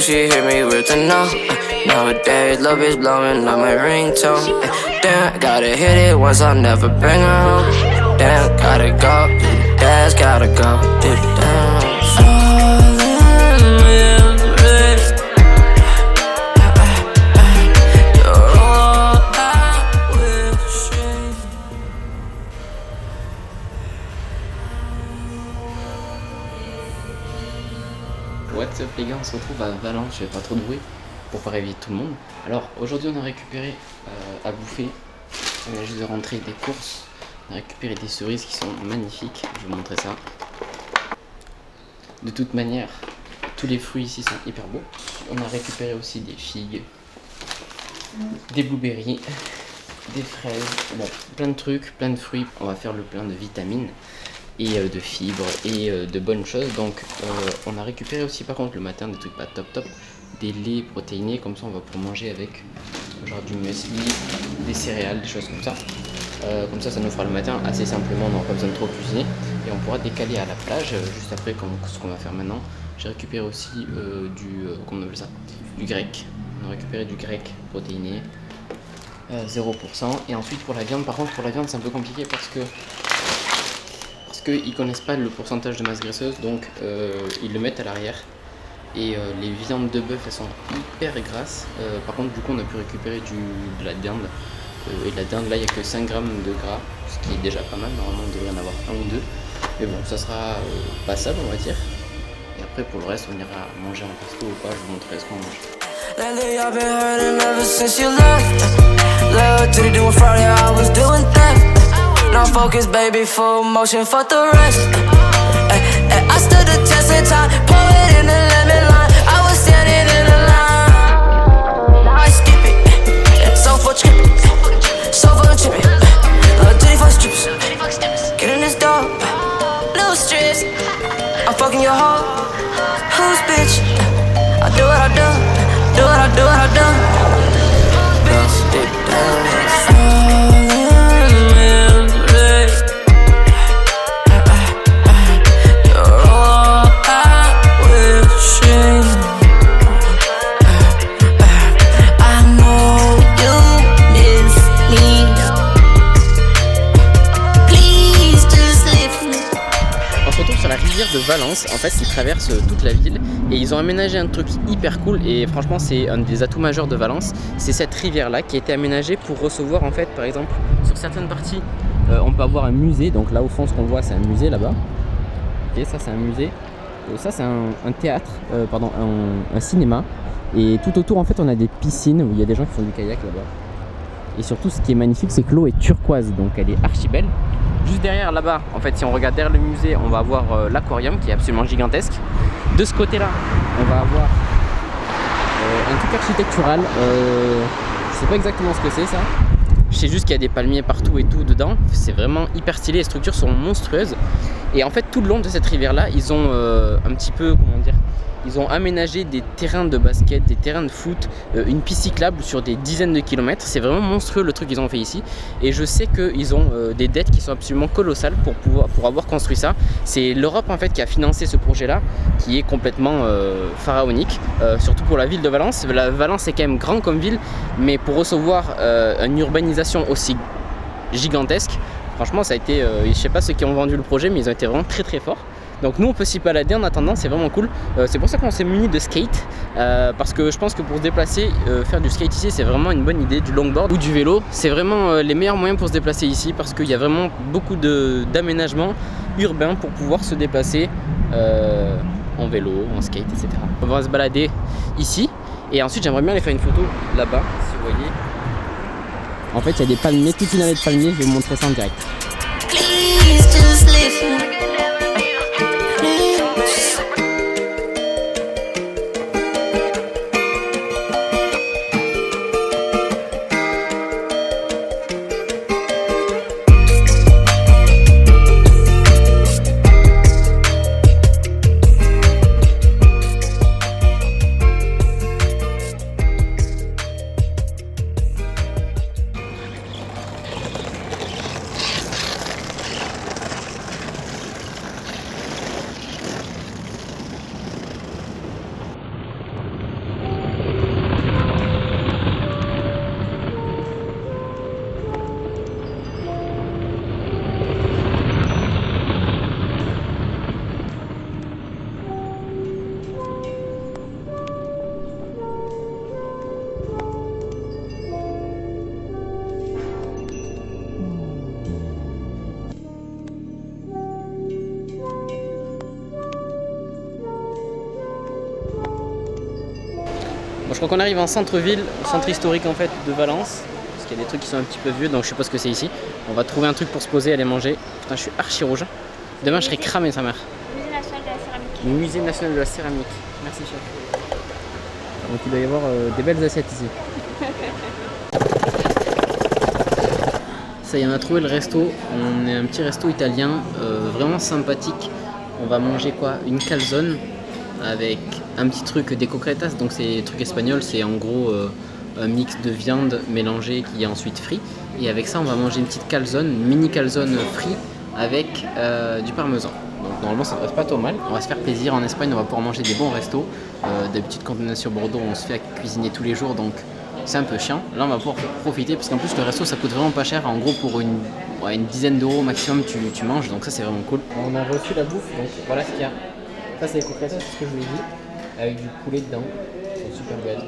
till she hit me with a no. Nowadays, love bitch blowing up my ringtone. Damn, gotta hit it once, I'll never bring her home. Damn, gotta go, dad's gotta go. Damn. What's up les gars, on se retrouve à Valence, je fais pas trop de bruit pour pas réveiller tout le monde. Alors aujourd'hui on a récupéré à bouffer, on vient juste de rentrer des courses, on a récupéré des cerises qui sont magnifiques, je vais vous montrer ça. De toute manière, tous les fruits ici sont hyper beaux. On a récupéré aussi des figues, des blueberries, des fraises, bon, plein de trucs, plein de fruits. On va faire le plein de vitamines et de fibres et de bonnes choses. Donc on a récupéré aussi par contre le matin des trucs pas top, des laits protéinés, comme ça on va pouvoir manger avec genre du muesli, des céréales, des choses comme ça. Comme ça nous fera le matin assez simplement, on n'aura pas besoin de trop cuisiner et on pourra décaler à la plage juste après comme ce qu'on va faire maintenant. J'ai récupéré aussi comment on appelle ça, du grec. On a récupéré du grec protéiné 0%. Et ensuite pour la viande, par contre pour la viande c'est un peu compliqué parce qu'ils connaissent pas le pourcentage de masse graisseuse, donc ils le mettent à l'arrière. Et les viandes de bœuf elles sont hyper grasses. Par contre du coup on a pu récupérer de la dinde. Et de la dinde là il n'y a que 5 grammes de gras, ce qui est déjà pas mal, normalement il devrait y en avoir un ou deux. Mais bon ça sera passable on va dire. Et après pour le reste on ira manger en resto ou pas, je vous montrerai ce qu'on mange. Lately I've been hurting ever since you left. Love to do Friday, I was doing that. Now focus, baby, full motion, fuck the rest. I stood the test of time, pour it in the lemon line. I was standing in the line. Now I skip it, so for tripping, so for tripping. Dirty fuck strips, get in this door, little strips. I'm fucking your hoe, who's bitch? I do what I do, do what I do, what I do. Bitch, de Valence, en fait, ils traversent toute la ville et ils ont aménagé un truc hyper cool et franchement c'est un des atouts majeurs de Valence. C'est cette rivière là qui a été aménagée pour recevoir en fait par exemple sur certaines parties on peut avoir un musée, donc là au fond ce qu'on voit c'est un musée là-bas. Ok, ça c'est un musée, ça c'est un théâtre, pardon un cinéma et tout autour en fait on a des piscines où il y a des gens qui font du kayak là-bas. Et surtout ce qui est magnifique c'est que l'eau est turquoise donc elle est archi belle. Juste derrière là-bas, en fait si on regarde derrière le musée, on va avoir l'aquarium qui est absolument gigantesque. De ce côté-là, on va avoir un truc architectural, je sais pas exactement ce que c'est ça. Je sais juste qu'il y a des palmiers partout et tout dedans, c'est vraiment hyper stylé, les structures sont monstrueuses. Et en fait tout le long de cette rivière-là, ils ont un petit peu, comment dire, ils ont aménagé des terrains de basket, des terrains de foot, une piste cyclable sur des dizaines de kilomètres. C'est vraiment monstrueux le truc qu'ils ont fait ici. Et je sais qu'ils ont des dettes qui sont absolument colossales pour avoir construit ça. C'est l'Europe en fait qui a financé ce projet-là, qui est complètement pharaonique, surtout pour la ville de Valence. Valence est quand même grand comme ville, mais pour recevoir une urbanisation aussi gigantesque, franchement ça a été, je sais pas ceux qui ont vendu le projet, mais ils ont été vraiment très très forts. Donc nous on peut s'y balader en attendant, c'est vraiment cool. C'est pour ça qu'on s'est muni de skate, parce que je pense que pour se déplacer, faire du skate ici c'est vraiment une bonne idée, du longboard ou du vélo. C'est vraiment les meilleurs moyens pour se déplacer ici parce qu'il y a vraiment beaucoup d'aménagements urbains pour pouvoir se déplacer en vélo, en skate, etc. On va se balader ici et ensuite j'aimerais bien aller faire une photo là-bas, si vous voyez. En fait il y a des palmiers, toute une allée de palmiers, je vais vous montrer ça en direct. Bon, je crois qu'on arrive en centre-ville, au centre historique en fait de Valence. Parce qu'il y a des trucs qui sont un petit peu vieux, donc je sais pas ce que c'est ici. On va trouver un truc pour se poser, aller manger. Putain, je suis archi rouge. Demain, je serai cramé, sa mère. Musée national de la céramique. Musée national de la céramique. Merci, chef. Donc il doit y avoir des belles assiettes ici. Ça y est, on a trouvé le resto. On est un petit resto italien, vraiment sympathique. On va manger quoi? Une calzone avec un petit truc des coquetas. Donc c'est des trucs espagnols, c'est en gros un mix de viande mélangée qui est ensuite frit. Et avec ça, on va manger une petite calzone, une mini calzone frit avec du parmesan. Donc normalement ça ne passe pas trop mal. On va se faire plaisir en Espagne, on va pouvoir manger des bons restos. D'habitude quand on est sur Bordeaux, on se fait à cuisiner tous les jours, donc c'est un peu chiant. Là on va pouvoir profiter parce qu'en plus le resto ça coûte vraiment pas cher. En gros pour une dizaine d'euros maximum tu manges, donc ça c'est vraiment cool. On a reçu la bouffe, donc voilà ce qu'il y a. Ça c'est les coquetas, c'est ce que je vous ai dit, avec du poulet dedans. C'est super belle.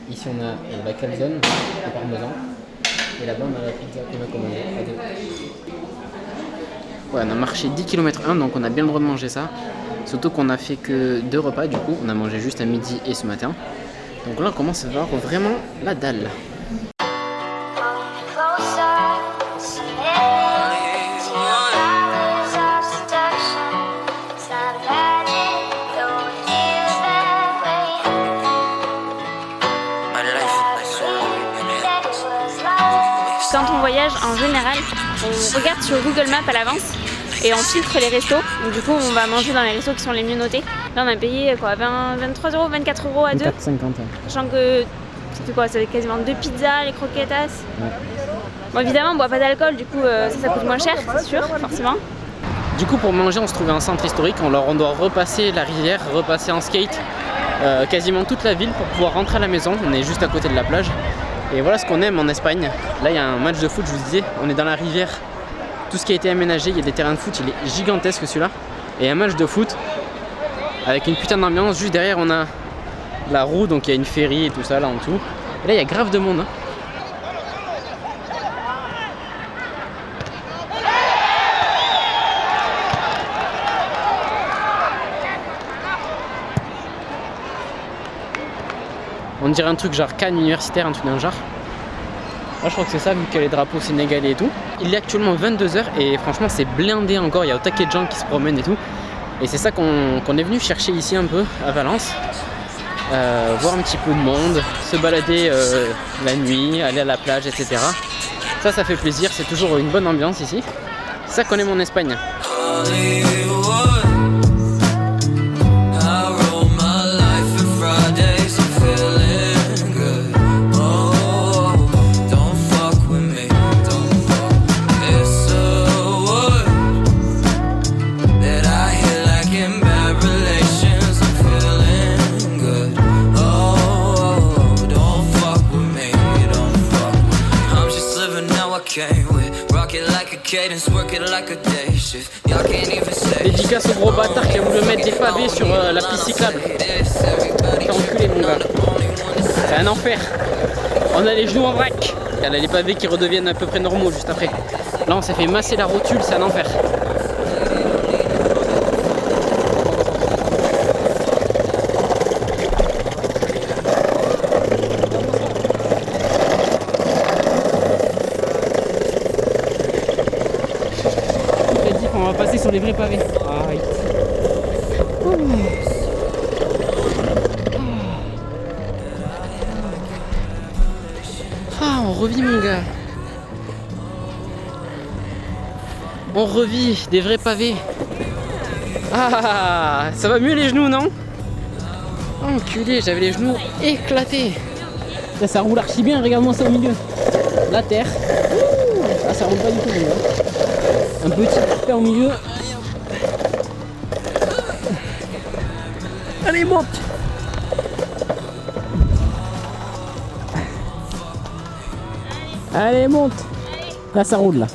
Ici on a la calzone, le parmesan. Et là-bas on a la pizza qu'on a commandée à deux. Ouais, on a marché 10 km 1, donc on a bien le droit de manger ça. Surtout qu'on a fait que 2 repas du coup, on a mangé juste à midi et ce matin. Donc là on commence à voir vraiment la dalle. Quand on voyage en général, on regarde sur Google Maps à l'avance et on filtre les restos. Donc du coup on va manger dans les restos qui sont les mieux notés. Là on a payé quoi, 23 euros, 24 euros à deux. 4,50 €. Sachant que ça fait quoi, ça fait quasiment 2 pizzas, les croquetas. Ouais. Bon évidemment on boit pas d'alcool, du coup ça coûte moins cher, c'est sûr, forcément. Du coup pour manger on se trouvait un centre historique, on doit repasser la rivière, repasser en skate quasiment toute la ville pour pouvoir rentrer à la maison. On est juste à côté de la plage. Et voilà ce qu'on aime en Espagne. Là il y a un match de foot, je vous disais, on est dans la rivière. Tout ce qui a été aménagé, il y a des terrains de foot, il est gigantesque celui-là. Et un match de foot avec une putain d'ambiance. Juste derrière on a la roue, donc il y a une ferry et tout ça là en dessous. Et là il y a grave de monde. Hein. On dirait un truc genre Cannes universitaire, un truc d'un genre. Moi je crois que c'est ça vu qu'il y a les drapeaux sénégalais et tout. Il est actuellement 22 h et franchement c'est blindé encore, il y a au taquet de gens qui se promènent et tout. Et c'est ça qu'on est venu chercher ici un peu à Valence. Voir un petit peu de monde, se balader la nuit, aller à la plage, etc. Ça fait plaisir, c'est toujours une bonne ambiance ici. C'est ça qu'on aime en Espagne. Dédicace au gros bâtard qui a voulu mettre des pavés sur la piste cyclable. T'es enculé mon gars. C'est un enfer. On a les genoux en vrac. Il y a les pavés qui redeviennent à peu près normaux juste après. Là on s'est fait masser la rotule, c'est un enfer. On va passer sur les vrais pavés. Ah, on revit mon gars. On revit des vrais pavés. Ah, ça va mieux les genoux, non? Enculé, j'avais les genoux éclatés. Là, ça roule archi bien, regarde-moi ça au milieu. La terre. Ah, ça roule pas du tout, mon gars. Un petit père au milieu. Allez, monte! Allez, monte! Là, ça roule, là.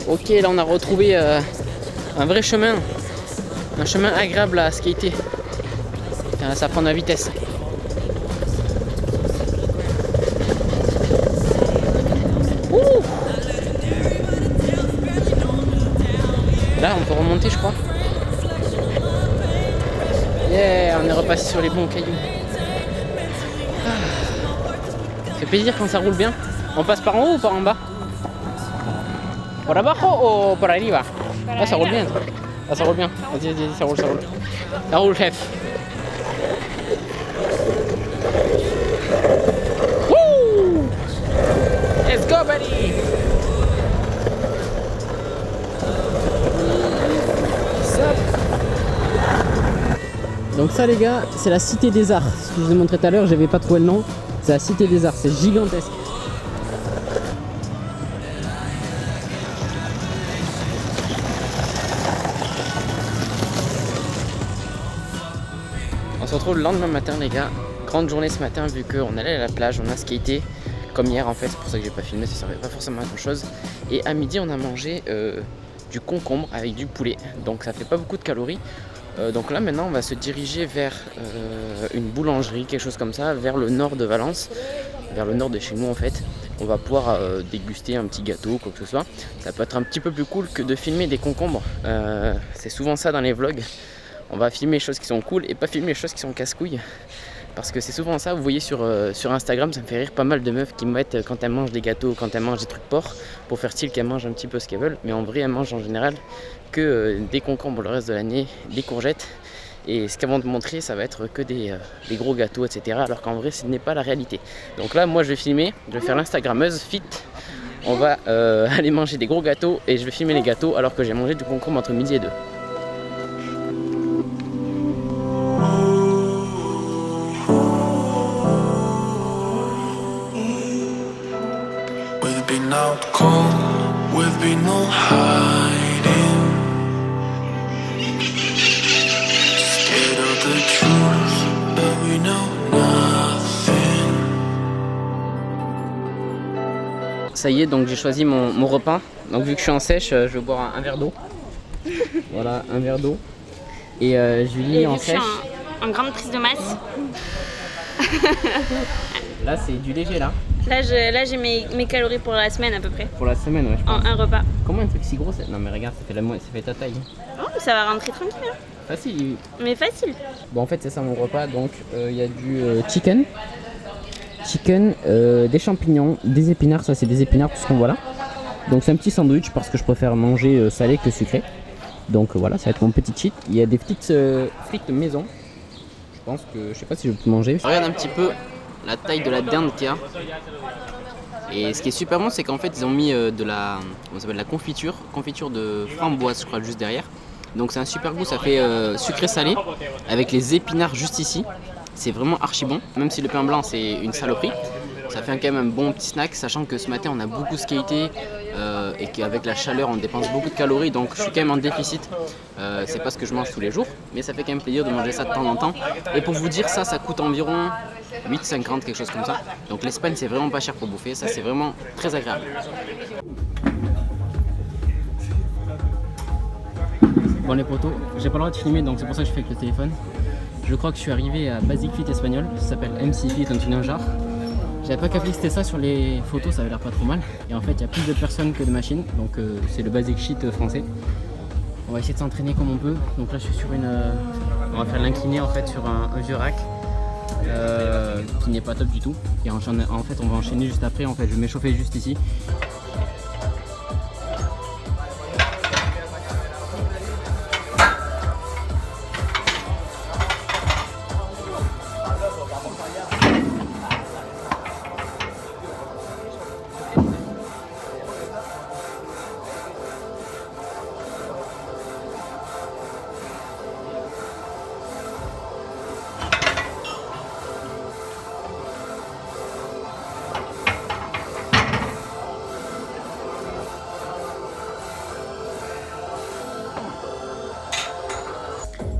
Ok, là, on a retrouvé un vrai chemin. Un chemin agréable à skater. Ça prend de la vitesse. Là on peut remonter remonter je crois. Yeah, on est repassé sur les bons cailloux. Ça fait plaisir quand ça roule bien. On passe par en haut ou par en bas? Por abajo ou por arriba? Ah, ça roule bien. Ah, ça roule bien. Vas-y, ça roule. Ça roule, chef. Woo! Let's go, buddy! Donc ça les gars, c'est la Cité des Arts. Ce que je vous ai montré tout à l'heure, j'avais pas trouvé le nom. C'est la Cité des Arts, c'est gigantesque. On se retrouve le lendemain matin les gars. Grande journée ce matin vu qu'on allait à la plage, on a skaté comme hier en fait. C'est pour ça que j'ai pas filmé, ça servait pas forcément à grand chose. Et à midi on a mangé du concombre avec du poulet. Donc ça fait pas beaucoup de calories. Donc là maintenant on va se diriger vers une boulangerie, quelque chose comme ça, vers le nord de Valence, vers le nord de chez nous en fait. On va pouvoir déguster un petit gâteau, quoi que ce soit. Ça peut être un petit peu plus cool que de filmer des concombres. C'est souvent ça dans les vlogs. On va filmer les choses qui sont cool et pas filmer les choses qui sont casse-couilles. Parce que c'est souvent ça, vous voyez sur Instagram, ça me fait rire pas mal de meufs qui me mettent quand elles mangent des gâteaux, quand elles mangent des trucs porcs, pour faire style qu'elles mangent un petit peu ce qu'elles veulent. Mais en vrai, elles mangent en général que des concombres le reste de l'année, des courgettes. Et ce qu'elles vont te montrer, ça va être que des gros gâteaux, etc. Alors qu'en vrai, ce n'est pas la réalité. Donc là, moi, je vais filmer, je vais faire l'Instagrammeuse fit. On va aller manger des gros gâteaux et je vais filmer les gâteaux alors que j'ai mangé du concombre entre midi et 2. Been out cold, we've been no hiding. Scared of the truth, but we know nothing. Ça y est, donc j'ai choisi mon repas. Donc vu que je suis en sèche, je vais boire un verre d'eau. Voilà, un verre d'eau. Et Julie en sèche. En grande prise de masse. Là c'est du léger là. Là j'ai mes calories pour la semaine à peu près. Pour la semaine, ouais, je pense. En un repas. Comment un truc si gros ça... Non mais regarde, ça fait ta taille. Oh, ça va rentrer tranquille. Hein. Facile. Mais facile. Bon en fait c'est ça mon repas, donc il y a du chicken, des champignons, des épinards, ça c'est des épinards tout ce qu'on voit là. Donc c'est un petit sandwich parce que je préfère manger salé que sucré. Donc voilà, ça va être mon petit cheat. Il y a des petites frites maison. Je pense que, je sais pas si je peux manger. Regarde un petit peu la taille de la dinde qu'il y a. Et ce qui est super bon, c'est qu'en fait ils ont mis de la confiture de framboise je crois juste derrière. Donc c'est un super goût, ça fait sucré salé avec les épinards juste ici. C'est vraiment archi bon, même si le pain blanc c'est une saloperie. Ça fait quand même un bon petit snack, sachant que ce matin on a beaucoup skaté et qu'avec la chaleur on dépense beaucoup de calories, donc je suis quand même en déficit. C'est pas ce que je mange tous les jours, mais ça fait quand même plaisir de manger ça de temps en temps. Et pour vous dire, ça coûte environ 8,50, quelque chose comme ça. Donc l'Espagne c'est vraiment pas cher pour bouffer, ça c'est vraiment très agréable. Bon les potos, j'ai pas le droit de filmer donc c'est pour ça que je fais avec le téléphone. Je crois que je suis arrivé à Basic Fit espagnol, ça s'appelle MC Fit en genre. J'avais pas capté que c'était ça sur les photos, ça avait l'air pas trop mal. Et en fait il y a plus de personnes que de machines, donc c'est le Basic Fit français. On va essayer de s'entraîner comme on peut. Donc là je suis sur on va faire l'incliné en fait sur un vieux rack qui n'est pas top du tout. Et en fait on va enchaîner juste après, en fait je vais m'échauffer juste ici.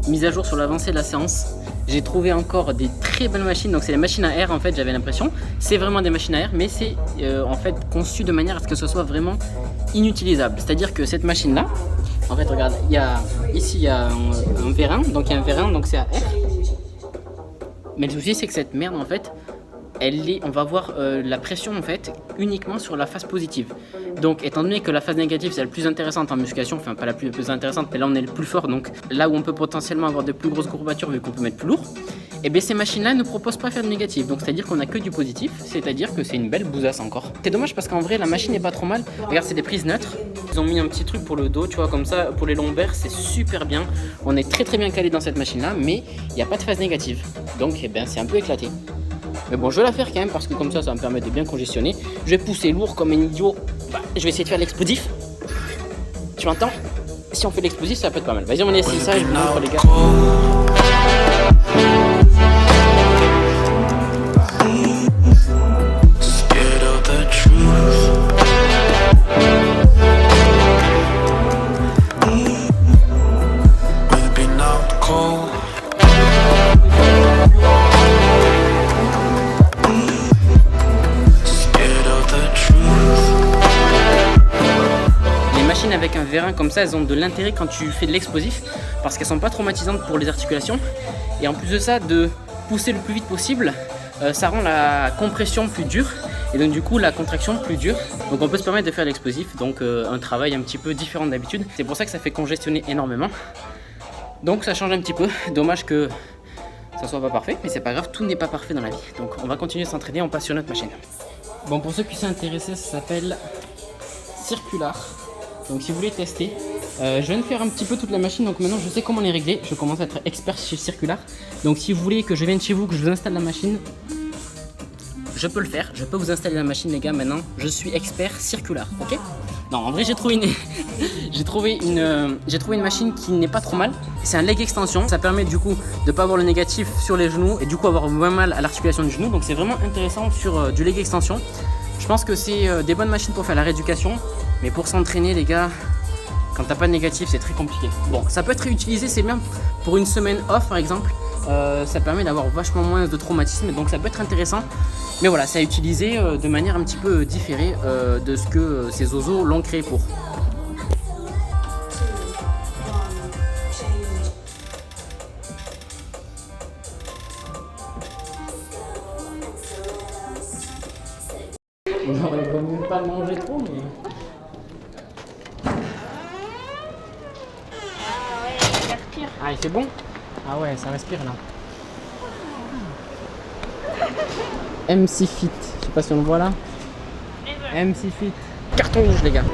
Mise à jour sur l'avancée de la séance, j'ai trouvé encore des très belles machines. Donc c'est les machines à air en fait, j'avais l'impression. C'est vraiment des machines à air, mais c'est en fait conçu de manière à ce que ce soit vraiment inutilisable. C'est-à-dire que cette machine là, en fait regarde, ici il y a un vérin, donc il y a un vérin, donc c'est à air. Mais le souci c'est que cette merde en fait, on va avoir la pression en fait uniquement sur la phase positive. Donc étant donné que la phase négative c'est la plus intéressante en musculation, enfin pas la plus intéressante, mais là on est le plus fort, donc là où on peut potentiellement avoir de plus grosses courbatures vu qu'on peut mettre plus lourd, et bien ces machines-là ne proposent pas de faire de négatif, donc c'est-à-dire qu'on a que du positif, c'est-à-dire que c'est une belle bousasse encore. C'est dommage parce qu'en vrai la machine n'est pas trop mal. Regarde, c'est des prises neutres. Ils ont mis un petit truc pour le dos, tu vois, comme ça, pour les lombaires, c'est super bien. On est très bien calé dans cette machine-là, mais il n'y a pas de phase négative. Donc eh ben, c'est un peu éclaté. Mais bon, je vais la faire quand même parce que comme ça, ça va me permettre de bien congestionner. Je vais pousser lourd comme un idiot. Bah, je vais essayer de faire l'explosif. Tu m'entends? Si on fait l'explosif, ça peut être pas mal. Vas-y, on essaie ça et je vous montre les gars. Avec un vérin comme ça, elles ont de l'intérêt quand tu fais de l'explosif parce qu'elles sont pas traumatisantes pour les articulations, et en plus de ça, de pousser le plus vite possible, ça rend la compression plus dure et donc du coup la contraction plus dure, donc on peut se permettre de faire l'explosif, donc un travail un petit peu différent d'habitude. C'est pour ça que ça fait congestionner énormément, donc ça change un petit peu. Dommage que ça soit pas parfait, mais c'est pas grave, tout n'est pas parfait dans la vie, donc on va continuer de s'entraîner, on passe sur notre machine. Bon, pour ceux qui sont intéressés, ça s'appelle Circular. Donc si vous voulez tester, je viens de faire un petit peu toute la machine, donc maintenant je sais comment les régler. Je commence à être expert chez Circular. Donc si vous voulez que je vienne chez vous, que je vous installe la machine, je peux le faire. Je peux vous installer la machine les gars maintenant. Je suis expert Circular, ok? Non, en vrai j'ai trouvé une machine qui n'est pas trop mal. C'est un leg extension. Ça permet du coup de pas avoir le négatif sur les genoux et du coup avoir moins mal à l'articulation du genou. Donc c'est vraiment intéressant sur du leg extension. Je pense que c'est des bonnes machines pour faire la rééducation. Mais pour s'entraîner les gars, quand t'as pas de négatif, c'est très compliqué. Bon, ça peut être réutilisé, c'est bien pour une semaine off par exemple. Ça permet d'avoir vachement moins de traumatisme, donc ça peut être intéressant. Mais voilà, c'est à utiliser de manière un petit peu différée de ce que ces oiseaux l'ont créé pour. J'aurais vaut mieux pas le manger trop, mais... Ah ouais, ça respire. Ah, c'est bon? Ah ouais, ça respire là. MC Fit, je sais pas si on le voit là. MC Fit. Carton rouge les gars.